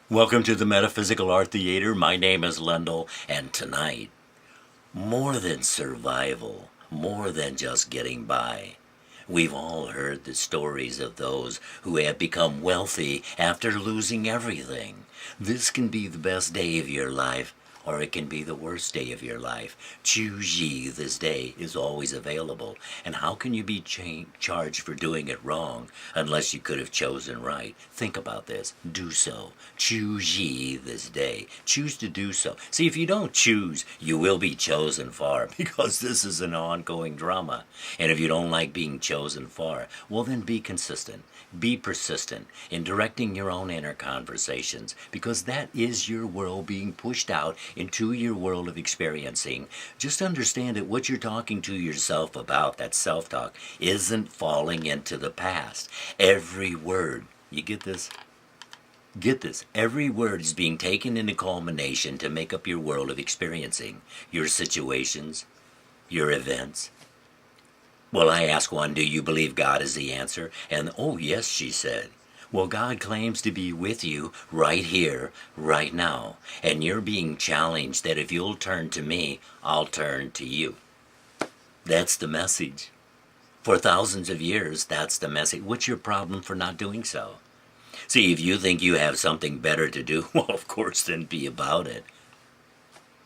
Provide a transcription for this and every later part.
Welcome to the Metaphysical Art Theater. My name is Lendl, and tonight, more than survival, more than just getting by. We've all heard the stories of those who have become wealthy after losing everything. This can be the best day of your life, or it can be the worst day of your life. Choose ye this day is always available. And how can you be charged for doing it wrong unless you could have chosen right? Think about this. Do so. Choose ye this day. Choose to do so. See, if you don't choose, you will be chosen for, because this is an ongoing drama. And if you don't like being chosen for, well, then be consistent. Be persistent in directing your own inner conversations, because that is your world being pushed out into your world of experiencing. Just understand that what you're talking to yourself about, that self-talk, isn't falling into the past. Every word, you get this? Get this, every word is being taken into culmination to make up your world of experiencing, your situations, your events. Well, I asked one, do you believe God is the answer? And, oh, yes, she said. Well, God claims to be with you right here, right now. And you're being challenged that if you'll turn to me, I'll turn to you. That's the message. For thousands of years, that's the message. What's your problem for not doing so? See, if you think you have something better to do, well, of course, then be about it.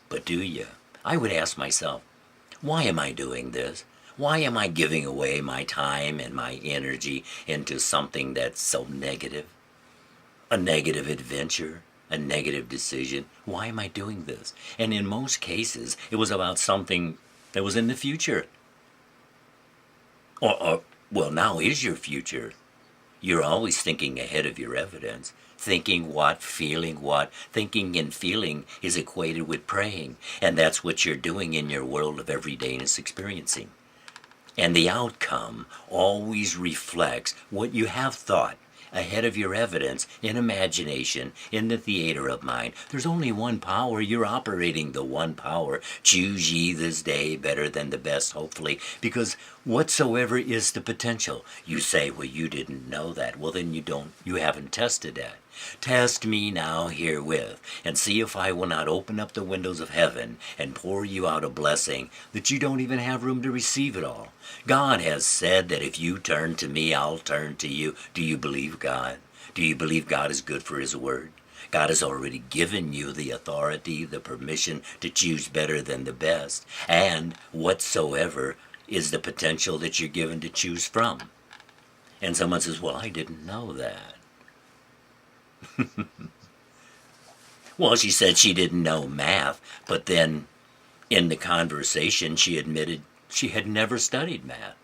But do you? I would ask myself, why am I doing this? Why am I giving away my time and my energy into something that's so negative? A negative adventure, a negative decision. Why am I doing this? And in most cases, it was about something that was in the future. Well, now is your future. You're always thinking ahead of your evidence. Thinking what, feeling what. Thinking and feeling is equated with praying. And that's what you're doing in your world of everydayness experiencing. And the outcome always reflects what you have thought ahead of your evidence in imagination, in the theater of mind. There's only one power. You're operating the one power. Choose ye this day better than the best, hopefully, because whatsoever is the potential. You say, well, you didn't know that. Well, then you haven't tested that. Test me now herewith, and see if I will not open up the windows of heaven and pour you out a blessing that you don't even have room to receive it all. God has said that if you turn to me, I'll turn to you. Do you believe God? Do you believe God is good for His word? God has already given you the authority, the permission to choose better than the best, and whatsoever is the potential that you're given to choose from. And someone says, well, I didn't know that. Well, she said she didn't know math, but then in the conversation she admitted she had never studied math.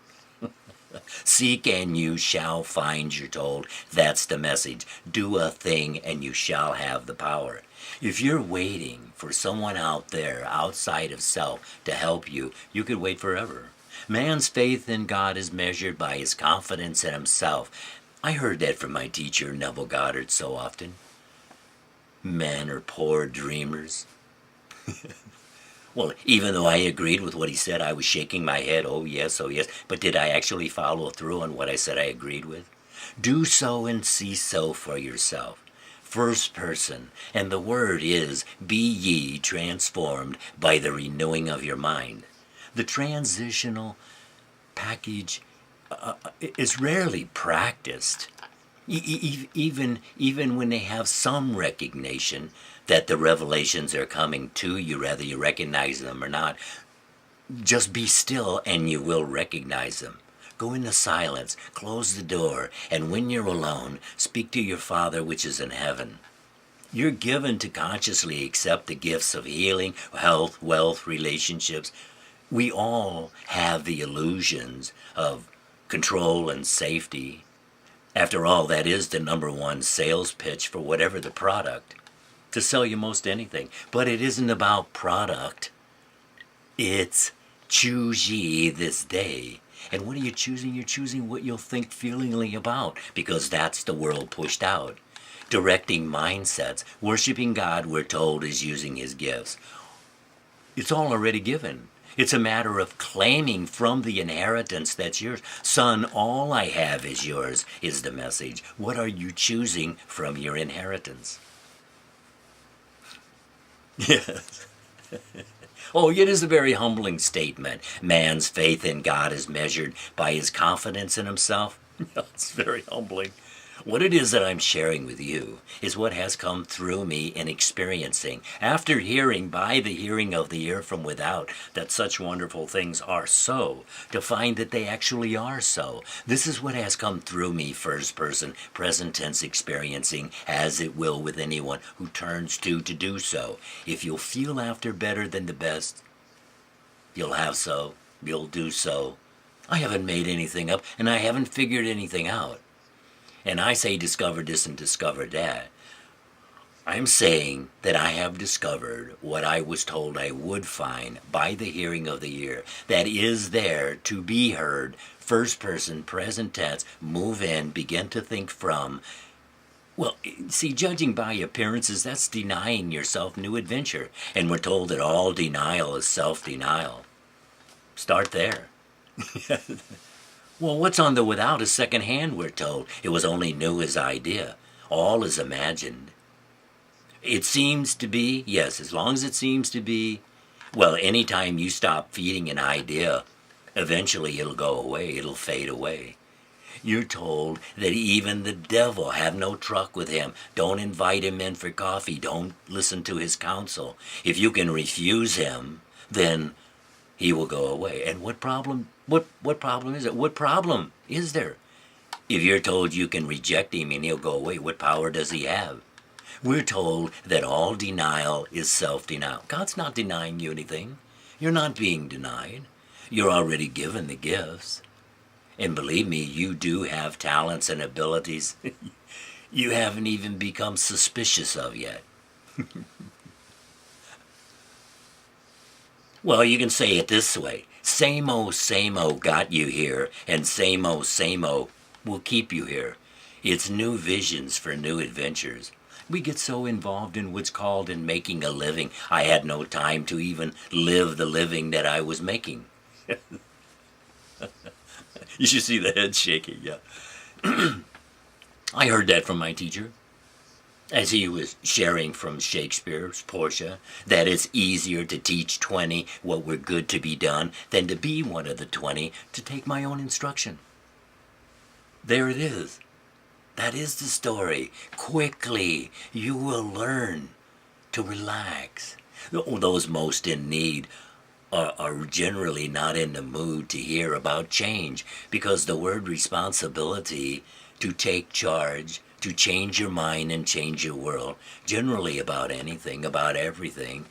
Seek and you shall find, you're told. That's the message. Do a thing and you shall have the power. If you're waiting for someone out there, outside of self, to help you, you could wait forever. Man's faith in God is measured by his confidence in himself. I heard that from my teacher, Neville Goddard, so often. Men are poor dreamers. Well, even though I agreed with what he said, I was shaking my head, oh yes, oh yes. But did I actually follow through on what I said I agreed with? Do so and see so for yourself. First person, and the word is, be ye transformed by the renewing of your mind. The transitional package is rarely practiced, even when they have some recognition that the revelations are coming to you, whether you recognize them or not. Just be still and you will recognize them. Go into silence, close the door, and when you're alone, speak to your Father which is in heaven. You're given to consciously accept the gifts of healing, health, wealth, relationships. We all have the illusions of control and safety. After all, that is the number one sales pitch for whatever the product, to sell you most anything. But it isn't about product. It's choose ye this day. And what are you choosing? You're choosing what you'll think feelingly about, because that's the world pushed out. Directing mindsets, worshiping God, we're told, is using His gifts. It's all already given. It's a matter of claiming from the inheritance that's yours. Son, all I have is yours, is the message. What are you choosing from your inheritance? Yes. Oh, it is a very humbling statement. Man's faith in God is measured by his confidence in himself. It's very humbling. What it is that I'm sharing with you is what has come through me in experiencing, after hearing by the hearing of the ear from without, that such wonderful things are so, to find that they actually are so. This is what has come through me, first person, present tense experiencing, as it will with anyone who turns to do so. If you'll feel after better than the best, you'll have so, you'll do so. I haven't made anything up, and I haven't figured anything out. And I say discover this and discover that. I'm saying that I have discovered what I was told I would find by the hearing of the ear, that is there to be heard, first person, present tense, move in, begin to think from. Well, see, judging by appearances, that's denying yourself new adventure. And we're told that all denial is self-denial. Start there. Well, what's on the without is secondhand, we're told. It was only new as idea. All is imagined. It seems to be, yes, as long as it seems to be, well, anytime you stop feeding an idea, eventually it'll go away, it'll fade away. You're told that even the devil, have no truck with him. Don't invite him in for coffee. Don't listen to his counsel. If you can refuse him, then he will go away. And what problem is it? What problem is there? If you're told you can reject him and he'll go away, what power does he have? We're told that all denial is self-denial. God's not denying you anything. You're not being denied. You're already given the gifts. And believe me, you do have talents and abilities you haven't even become suspicious of yet. Well, you can say it this way. Same old got you here, and same old will keep you here. It's new visions for new adventures. We get so involved in what's called in making a living, I had no time to even live the living that I was making. You should see the head shaking, yeah. I heard that from my teacher, as he was sharing from Shakespeare's Portia, that it's easier to teach 20 what were good to be done than to be one of the 20 to take my own instruction. There it is. That is the story. Quickly, you will learn to relax. Those most in need are generally not in the mood to hear about change, because the word responsibility, to take charge, to change your mind and change your world, generally about anything, about everything.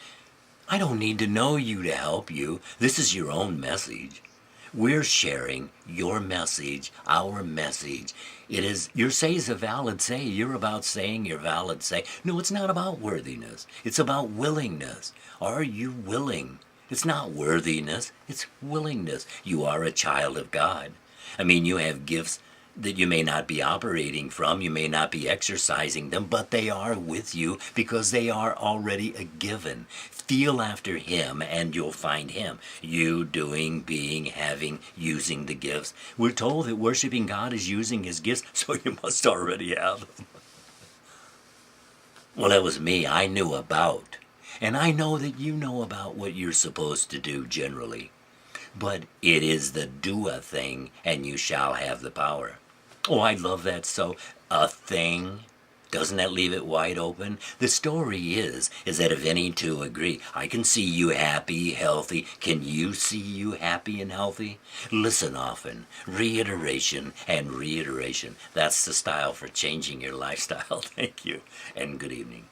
I don't need to know you to help you. This is your own message. We're sharing your message, our message. It is, your say is a valid say. You're about saying your valid say. No, it's not about worthiness. It's about willingness. Are you willing? It's not worthiness. It's willingness. You are a child of God. I mean, you have gifts that you may not be operating from, you may not be exercising them, but they are with you because they are already a given. Feel after him and you'll find him. You doing, being, having, using the gifts. We're told that worshiping God is using his gifts, so you must already have them. Well, that was me. I knew about. And I know that you know about what you're supposed to do generally. But it is the do-a thing, and you shall have the power. Oh, I love that so. A thing. Doesn't that leave it wide open? The story is that if any two agree, I can see you happy, healthy. Can you see you happy and healthy? Listen often. Reiteration and reiteration. That's the style for changing your lifestyle. Thank you, and good evening.